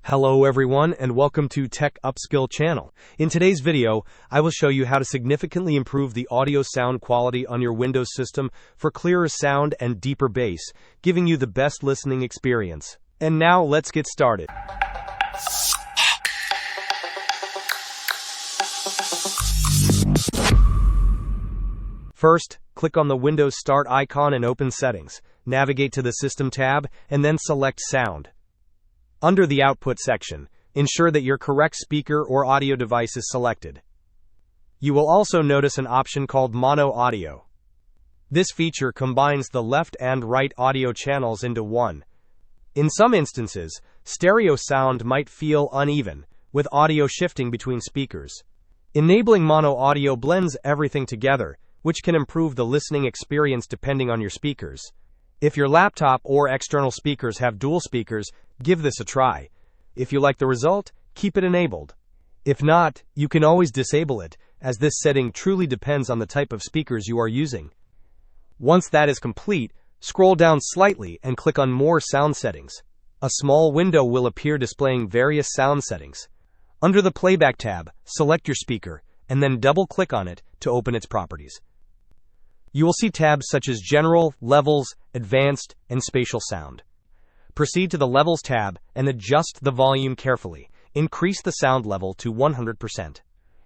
Hello everyone and welcome to Tech Upskill channel. In today's video, I will show you how to significantly improve the audio sound quality on your Windows system for clearer sound and deeper bass, giving you the best listening experience. And now let's get started. First, click on the Windows Start icon and open Settings. Navigate to the System tab and then select Sound. Under the Output section, ensure that your correct speaker or audio device is selected. You will also notice an option called Mono Audio. This feature combines the left and right audio channels into one. In some instances, stereo sound might feel uneven, with audio shifting between speakers. Enabling mono audio blends everything together, which can improve the listening experience depending on your speakers. If your laptop or external speakers have dual speakers, give this a try. If you like the result, keep it enabled. If not, you can always disable it, as this setting truly depends on the type of speakers you are using. Once that is complete, scroll down slightly and click on More Sound Settings. A small window will appear displaying various sound settings. Under the Playback tab, select your speaker, and then double-click on it to open its properties. You will see tabs such as General, Levels, Advanced, and Spatial Sound. Proceed to the Levels tab and adjust the volume carefully. Increase the sound level to 100%.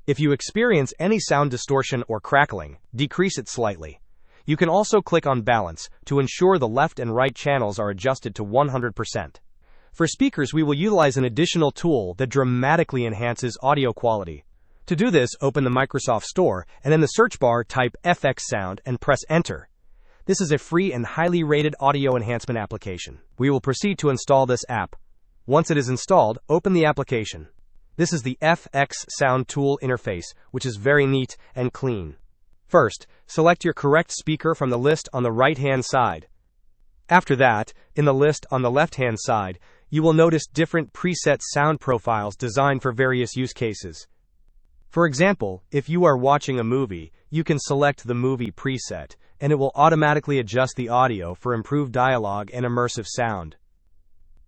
If you experience any sound distortion or crackling, decrease it slightly. You can also click on Balance to ensure the left and right channels are adjusted to 100%. For speakers, we will utilize an additional tool that dramatically enhances audio quality. To do this, open the Microsoft Store and in the search bar type FX Sound and press Enter. This is a free and highly rated audio enhancement application. We will proceed to install this app. Once it is installed, open the application. This is the FX Sound tool interface, which is very neat and clean. First, select your correct speaker from the list on the right-hand side. After that, in the list on the left-hand side, you will notice different preset sound profiles designed for various use cases. For example, if you are watching a movie, you can select the movie preset, and it will automatically adjust the audio for improved dialogue and immersive sound.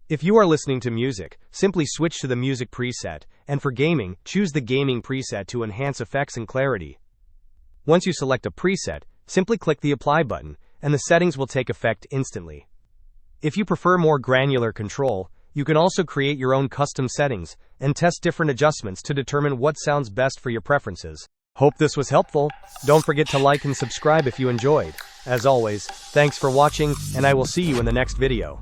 If you are listening to music, simply switch to the music preset, and for gaming, choose the gaming preset to enhance effects and clarity. Once you select a preset, simply click the Apply button, and the settings will take effect instantly. If you prefer more granular control, you can also create your own custom settings and test different adjustments to determine what sounds best for your preferences. Hope this was helpful. Don't forget to like and subscribe if you enjoyed. As always, thanks for watching, and I will see you in the next video.